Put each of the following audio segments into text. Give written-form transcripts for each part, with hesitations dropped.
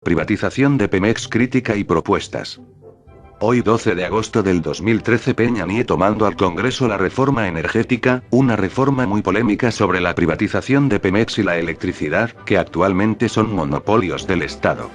Privatización de Pemex, crítica y propuestas. Hoy 12 de agosto del 2013, Peña Nieto manda al Congreso la reforma energética, una reforma muy polémica sobre la privatización de Pemex y la electricidad, que actualmente son monopolios del Estado.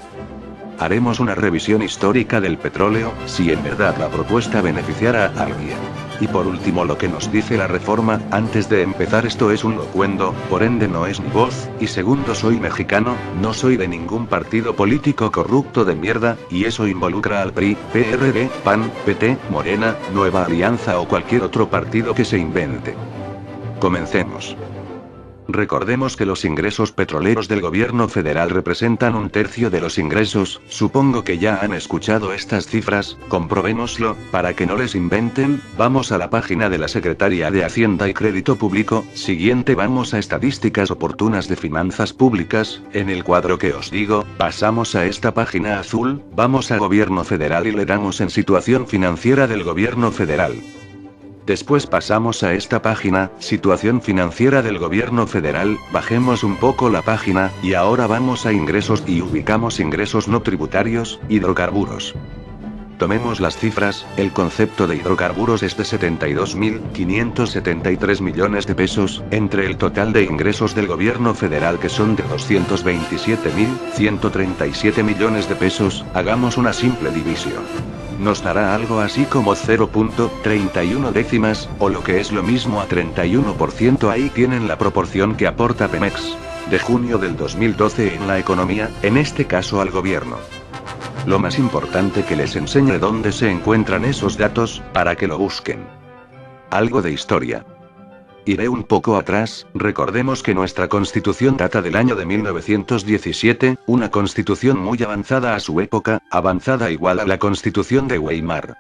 Haremos una revisión histórica del petróleo, si en verdad la propuesta beneficiara a alguien. Y por último, lo que nos dice la reforma. Antes de empezar, esto es un locuendo, por ende no es mi voz, y segundo, soy mexicano, no soy de ningún partido político corrupto de mierda, y eso involucra al PRI, PRD, PAN, PT, Morena, Nueva Alianza o cualquier otro partido que se invente. Comencemos. Recordemos que los ingresos petroleros del gobierno federal representan 1/3 de los ingresos. Supongo que ya han escuchado estas cifras, comprobémoslo, para que no les inventen. Vamos a la página de la Secretaría de Hacienda y Crédito Público. Siguiente, vamos a estadísticas oportunas de finanzas públicas. En el cuadro que os digo, pasamos a esta página azul, vamos a gobierno federal y le damos en situación financiera del gobierno federal. Después pasamos a esta página, situación financiera del gobierno federal, bajemos un poco la página, y ahora vamos a ingresos y ubicamos ingresos no tributarios, hidrocarburos. Tomemos las cifras. El concepto de hidrocarburos es de 72.573 millones de pesos, entre el total de ingresos del gobierno federal, que son de 227.137 millones de pesos. Hagamos una simple división. Nos dará algo así como 0.31 décimas, o lo que es lo mismo a 31%. Ahí tienen la proporción que aporta Pemex, de junio del 2012 en la economía, en este caso al gobierno. Lo más importante, que les enseñe dónde se encuentran esos datos, para que lo busquen. Algo de historia. Iré un poco atrás. Recordemos que nuestra constitución data del año de 1917, una constitución muy avanzada a su época, avanzada igual a la constitución de Weimar.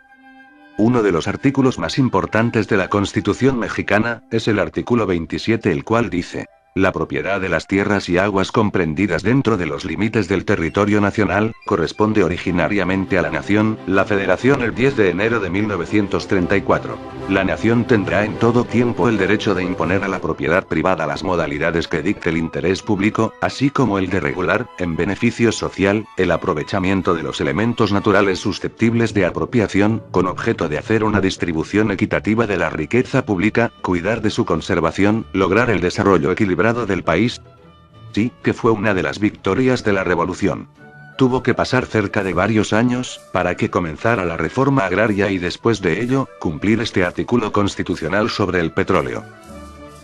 Uno de los artículos más importantes de la Constitución mexicana, es el artículo 27, el cual dice: la propiedad de las tierras y aguas comprendidas dentro de los límites del territorio nacional, corresponde originariamente a la Nación, la Federación. El 10 de enero de 1934. La Nación tendrá en todo tiempo el derecho de imponer a la propiedad privada las modalidades que dicte el interés público, así como el de regular, en beneficio social, el aprovechamiento de los elementos naturales susceptibles de apropiación, con objeto de hacer una distribución equitativa de la riqueza pública, cuidar de su conservación, lograr el desarrollo equilibrado del país. Sí, que fue una de las victorias de la revolución. Tuvo que pasar cerca de varios años, para que comenzara la reforma agraria y después de ello, cumplir este artículo constitucional sobre el petróleo.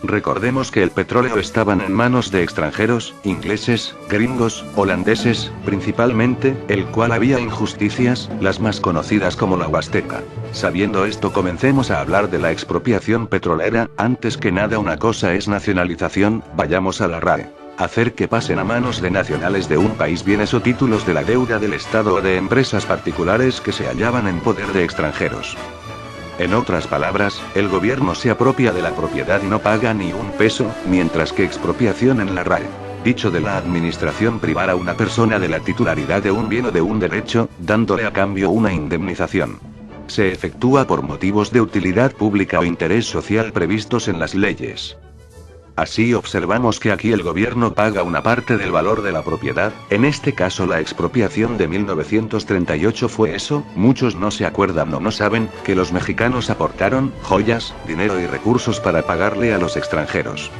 Recordemos que el petróleo estaba en manos de extranjeros, ingleses, gringos, holandeses, principalmente, el cual había injusticias, las más conocidas como la Huasteca. Sabiendo esto, comencemos a hablar de la expropiación petrolera. Antes que nada, una cosa es nacionalización, vayamos a la RAE. Hacer que pasen a manos de nacionales de un país bienes o títulos de la deuda del Estado o de empresas particulares que se hallaban en poder de extranjeros. En otras palabras, el gobierno se apropia de la propiedad y no paga ni un peso, mientras que expropiación en la RAE. Dicho de la administración, privar a una persona de la titularidad de un bien o de un derecho, dándole a cambio una indemnización. Se efectúa por motivos de utilidad pública o interés social previstos en las leyes. Así observamos que aquí el gobierno paga una parte del valor de la propiedad. En este caso, la expropiación de 1938 fue eso. Muchos no se acuerdan o no saben que los mexicanos aportaron joyas, dinero y recursos para pagarle a los extranjeros.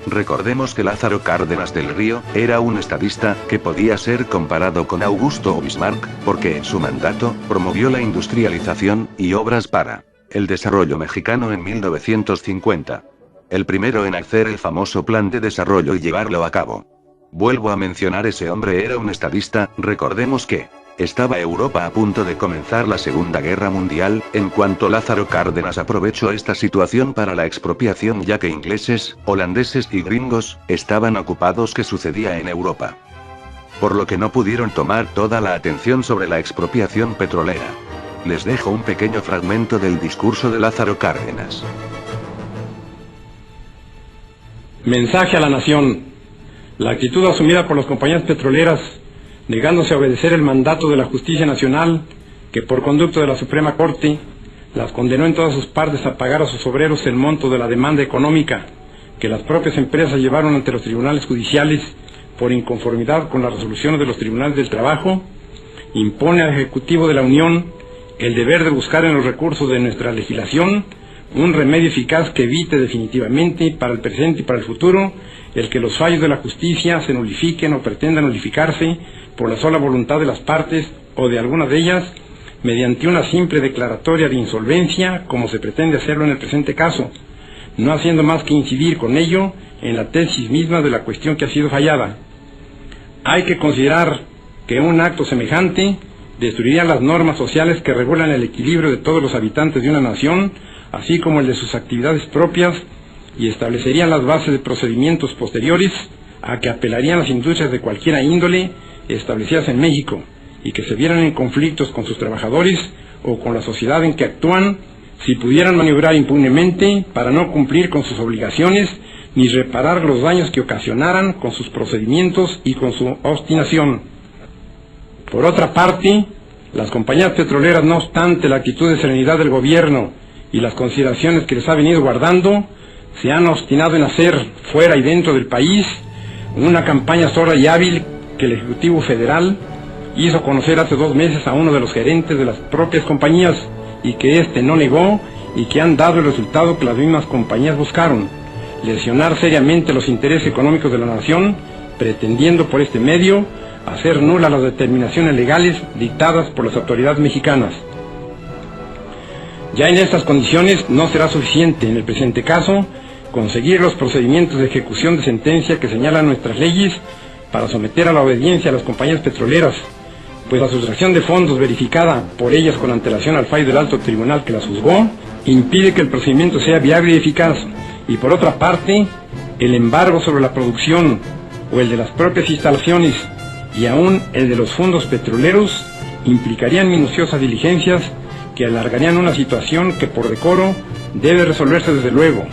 Recordemos que Lázaro Cárdenas del Río era un estadista que podía ser comparado con Augusto o Bismarck, porque en su mandato promovió la industrialización y obras para el desarrollo mexicano en 1950. El primero en hacer el famoso plan de desarrollo y llevarlo a cabo. Vuelvo a mencionar, ese hombre era un estadista. Recordemos que estaba Europa a punto de comenzar la Segunda Guerra Mundial, en cuanto Lázaro Cárdenas aprovechó esta situación para la expropiación, ya que ingleses, holandeses y gringos estaban ocupados que sucedía en Europa. Por lo que no pudieron tomar toda la atención sobre la expropiación petrolera. Les dejo un pequeño fragmento del discurso de Lázaro Cárdenas. Mensaje a la nación. La actitud asumida por las compañías petroleras, negándose a obedecer el mandato de la justicia nacional, que por conducto de la Suprema Corte, las condenó en todas sus partes a pagar a sus obreros el monto de la demanda económica que las propias empresas llevaron ante los tribunales judiciales por inconformidad con las resoluciones de los tribunales del trabajo, impone al Ejecutivo de la Unión el deber de buscar en los recursos de nuestra legislación un remedio eficaz que evite definitivamente, para el presente y para el futuro, el que los fallos de la justicia se nulifiquen o pretendan nulificarse por la sola voluntad de las partes o de alguna de ellas, mediante una simple declaratoria de insolvencia, como se pretende hacerlo en el presente caso, no haciendo más que incidir con ello en la tesis misma de la cuestión que ha sido fallada. Hay que considerar que un acto semejante destruiría las normas sociales que regulan el equilibrio de todos los habitantes de una nación, así como el de sus actividades propias, y establecerían las bases de procedimientos posteriores a que apelarían las industrias de cualquiera índole establecidas en México y que se vieran en conflictos con sus trabajadores o con la sociedad en que actúan, si pudieran maniobrar impunemente para no cumplir con sus obligaciones ni reparar los daños que ocasionaran con sus procedimientos y con su obstinación. Por otra parte, las compañías petroleras, no obstante la actitud de serenidad del gobierno y las consideraciones que les ha venido guardando, se han obstinado en hacer, fuera y dentro del país, una campaña sorda y hábil que el Ejecutivo Federal hizo conocer hace 2 meses a uno de los gerentes de las propias compañías y que éste no negó y que han dado el resultado que las mismas compañías buscaron: lesionar seriamente los intereses económicos de la nación, pretendiendo por este medio hacer nulas las determinaciones legales dictadas por las autoridades mexicanas. Ya en estas condiciones no será suficiente, en el presente caso, conseguir los procedimientos de ejecución de sentencia que señalan nuestras leyes para someter a la obediencia a las compañías petroleras, pues la sustracción de fondos verificada por ellas con antelación al fallo del alto tribunal que las juzgó, impide que el procedimiento sea viable y eficaz, y por otra parte, el embargo sobre la producción o el de las propias instalaciones y aún el de los fondos petroleros implicarían minuciosas diligencias que alargarían una situación que por decoro debe resolverse desde luego,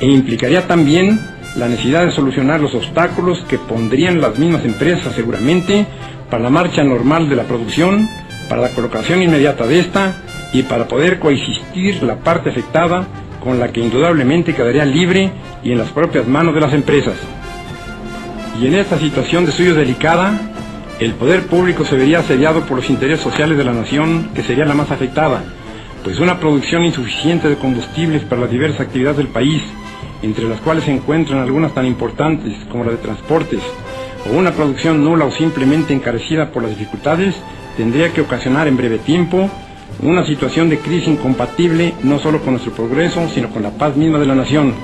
e implicaría también la necesidad de solucionar los obstáculos que pondrían las mismas empresas seguramente para la marcha normal de la producción, para la colocación inmediata de esta y para poder coexistir la parte afectada con la que indudablemente quedaría libre y en las propias manos de las empresas. Y en esta situación de suyo delicada, el poder público se vería asediado por los intereses sociales de la nación, que sería la más afectada, pues una producción insuficiente de combustibles para las diversas actividades del país, entre las cuales se encuentran algunas tan importantes como la de transportes, o una producción nula o simplemente encarecida por las dificultades, tendría que ocasionar en breve tiempo una situación de crisis incompatible no solo con nuestro progreso, sino con la paz misma de la nación.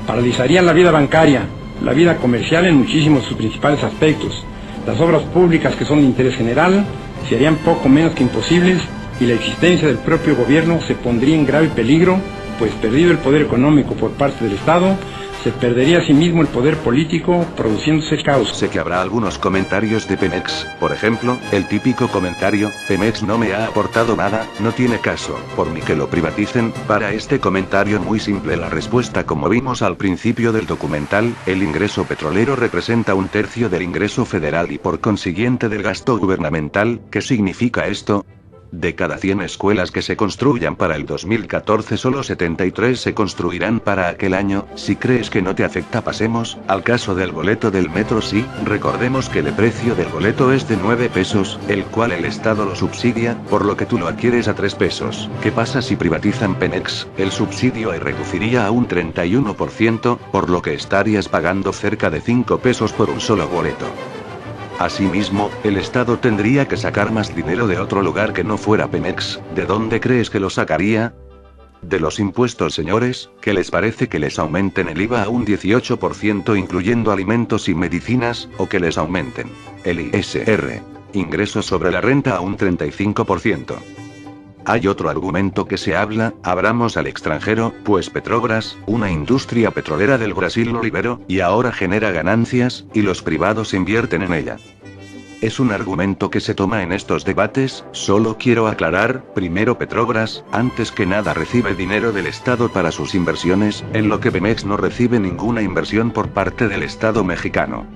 Paralizarían la vida bancaria, la vida comercial en muchísimos de sus principales aspectos. Las obras públicas que son de interés general se harían poco menos que imposibles y la existencia del propio gobierno se pondría en grave peligro, pues perdido el poder económico por parte del Estado, se perdería asimismo el poder político, produciéndose caos. Sé que habrá algunos comentarios de Pemex, por ejemplo, el típico comentario: Pemex no me ha aportado nada, no tiene caso, por mí que lo privaticen. Para este comentario muy simple la respuesta: como vimos al principio del documental, el ingreso petrolero representa 1/3 del ingreso federal y por consiguiente del gasto gubernamental. ¿Qué significa esto? De cada 100 escuelas que se construyan para el 2014, solo 73 se construirán para aquel año. Si crees que no te afecta, pasemos al caso del boleto del metro. Sí, recordemos que el precio del boleto es de 9 pesos, el cual el Estado lo subsidia, por lo que tú lo adquieres a 3 pesos. ¿Qué pasa si privatizan Pemex? El subsidio reduciría a un 31%, por lo que estarías pagando cerca de 5 pesos por un solo boleto. Asimismo, el Estado tendría que sacar más dinero de otro lugar que no fuera Pemex. ¿De dónde crees que lo sacaría? De los impuestos, señores. ¿Qué les parece que les aumenten el IVA a un 18% incluyendo alimentos y medicinas, o que les aumenten el ISR, ingresos sobre la renta, a un 35%? Hay otro argumento que se habla: abramos al extranjero, pues Petrobras, una industria petrolera del Brasil, lo liberó, y ahora genera ganancias, y los privados invierten en ella. Es un argumento que se toma en estos debates. Solo quiero aclarar: primero, Petrobras, antes que nada, recibe dinero del Estado para sus inversiones, en lo que Pemex no recibe ninguna inversión por parte del Estado mexicano.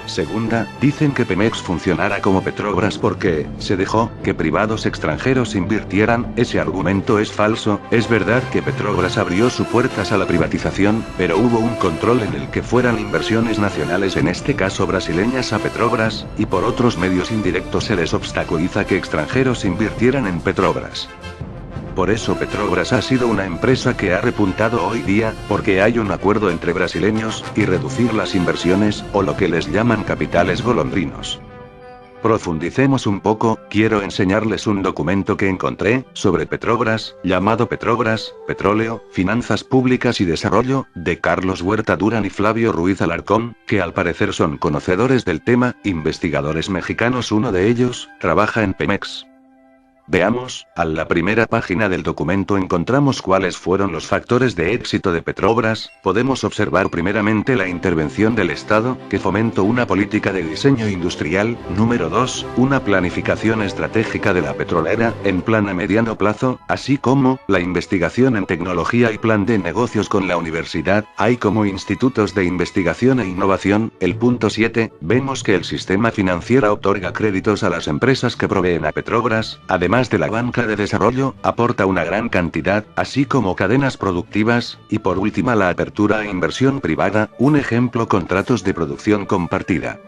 Segunda, dicen que Pemex funcionara como Petrobras porque se dejó que privados extranjeros invirtieran. Ese argumento es falso. Es verdad que Petrobras abrió sus puertas a la privatización, pero hubo un control en el que fueran inversiones nacionales, en este caso brasileñas, a Petrobras, y por otros medios indirectos se les obstaculiza que extranjeros invirtieran en Petrobras. Por eso Petrobras ha sido una empresa que ha repuntado hoy día, porque hay un acuerdo entre brasileños, y reducir las inversiones, o lo que les llaman capitales golondrinos. Profundicemos un poco. Quiero enseñarles un documento que encontré, sobre Petrobras, llamado Petrobras, Petróleo, Finanzas Públicas y Desarrollo, de Carlos Huerta Durán y Flavio Ruiz Alarcón, que al parecer son conocedores del tema, investigadores mexicanos. Uno de ellos, trabaja en Pemex. Veamos, a la primera página del documento encontramos cuáles fueron los factores de éxito de Petrobras. Podemos observar primeramente la intervención del Estado, que fomentó una política de diseño industrial. Número 2, una planificación estratégica de la petrolera, en plan a mediano plazo, así como, la investigación en tecnología y plan de negocios con la universidad, hay como institutos de investigación e innovación. El punto 7, vemos que el sistema financiero otorga créditos a las empresas que proveen a Petrobras, además de la banca de desarrollo, aporta una gran cantidad, así como cadenas productivas, y por última la apertura a inversión privada, un ejemplo contratos de producción compartida.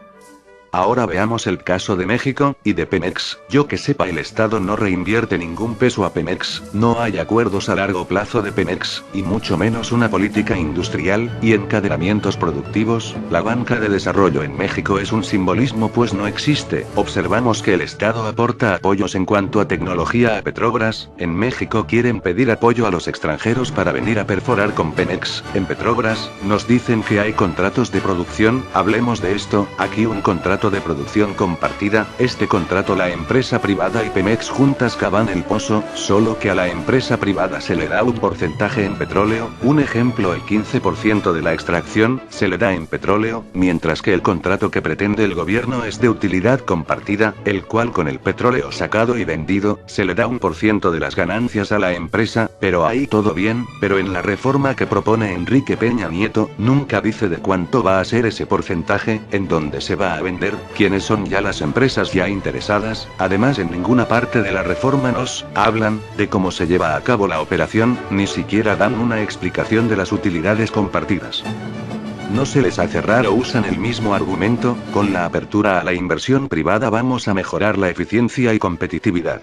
Ahora veamos el caso de México, y de Pemex. Yo que sepa, el Estado no reinvierte ningún peso a Pemex, no hay acuerdos a largo plazo de Pemex, y mucho menos una política industrial, y encadenamientos productivos. La banca de desarrollo en México es un simbolismo, pues no existe. Observamos que el Estado aporta apoyos en cuanto a tecnología a Petrobras. En México quieren pedir apoyo a los extranjeros para venir a perforar con Pemex. En Petrobras, nos dicen que hay contratos de producción. Hablemos de esto. Aquí un contrato de producción compartida. Este contrato la empresa privada y Pemex juntas cavan el pozo, solo que a la empresa privada se le da un porcentaje en petróleo. Un ejemplo, el 15% de la extracción se le da en petróleo, mientras que el contrato que pretende el gobierno es de utilidad compartida, el cual con el petróleo sacado y vendido, se le da 1% de las ganancias a la empresa. Pero ahí todo bien, pero en la reforma que propone Enrique Peña Nieto, nunca dice de cuánto va a ser ese porcentaje, en dónde se va a vender, quiénes son ya las empresas ya interesadas. Además, en ninguna parte de la reforma nos hablan de cómo se lleva a cabo la operación, ni siquiera dan una explicación de las utilidades compartidas. No se les hace raro, usan el mismo argumento: con la apertura a la inversión privada vamos a mejorar la eficiencia y competitividad.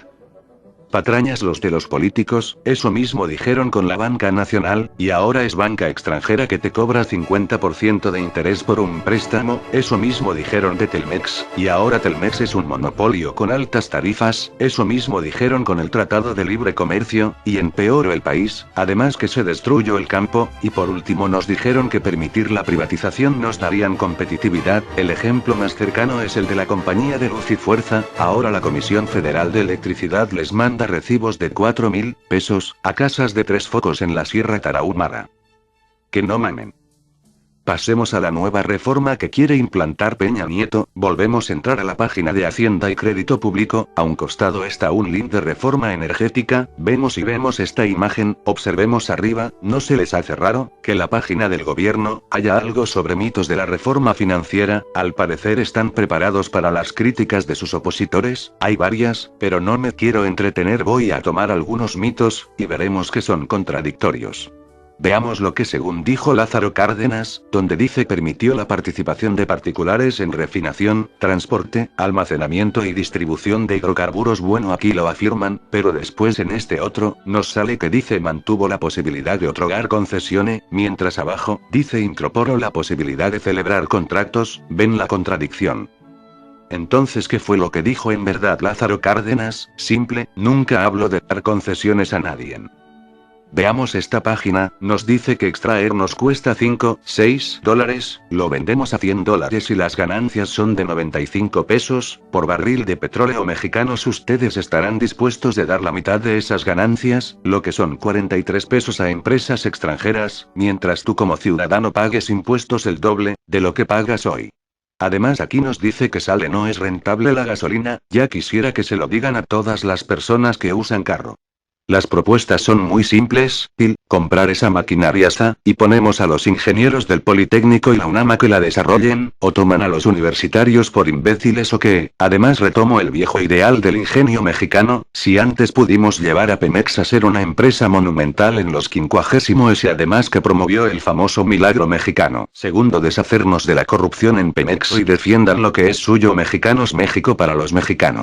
Patrañas los de los políticos. Eso mismo dijeron con la banca nacional, y ahora es banca extranjera que te cobra 50% de interés por un préstamo. Eso mismo dijeron de Telmex, y ahora Telmex es un monopolio con altas tarifas. Eso mismo dijeron con el Tratado de Libre Comercio, y empeoró el país, además que se destruyó el campo, y por último nos dijeron que permitir la privatización nos darían competitividad. El ejemplo más cercano es el de la compañía de luz y fuerza. Ahora la Comisión Federal de Electricidad les manda recibos de 4.000 pesos a casas de 3 focos en la Sierra Tarahumara. Que no mamen. Pasemos a la nueva reforma que quiere implantar Peña Nieto. Volvemos a entrar a la página de Hacienda y Crédito Público. A un costado está un link de reforma energética. Vemos esta imagen. Observemos arriba. ¿No se les hace raro que la página del gobierno haya algo sobre mitos de la reforma financiera? Al parecer están preparados para las críticas de sus opositores. Hay varias, pero no me quiero entretener. Voy a tomar algunos mitos, y veremos que son contradictorios. Veamos lo que según dijo Lázaro Cárdenas, donde dice permitió la participación de particulares en refinación, transporte, almacenamiento y distribución de hidrocarburos. Bueno, aquí lo afirman, pero después en este otro, nos sale que dice mantuvo la posibilidad de otorgar concesiones, mientras abajo, dice incorporó la posibilidad de celebrar contratos. ¿Ven la contradicción? Entonces, ¿qué fue lo que dijo en verdad Lázaro Cárdenas? Simple: nunca hablo de dar concesiones a nadie. Veamos esta página. Nos dice que extraer nos cuesta $5-6, lo vendemos a $100 y las ganancias son de 95 pesos por barril de petróleo mexicano. Ustedes estarán dispuestos de dar la mitad de esas ganancias, lo que son 43 pesos, a empresas extranjeras, mientras tú como ciudadano pagues impuestos el doble de lo que pagas hoy. Además, aquí nos dice que sale no es rentable la gasolina. Ya quisiera que se lo digan a todas las personas que usan carro. Las propuestas son muy simples, comprar esa maquinaria y ponemos a los ingenieros del Politécnico y la UNAM a que la desarrollen, o toman a los universitarios por imbéciles o qué. Además retomo el viejo ideal del ingenio mexicano, si antes pudimos llevar a Pemex a ser una empresa monumental en los 50s y además que promovió el famoso milagro mexicano. Segundo, deshacernos de la corrupción en Pemex y defiendan lo que es suyo. Mexicanos, México para los mexicanos.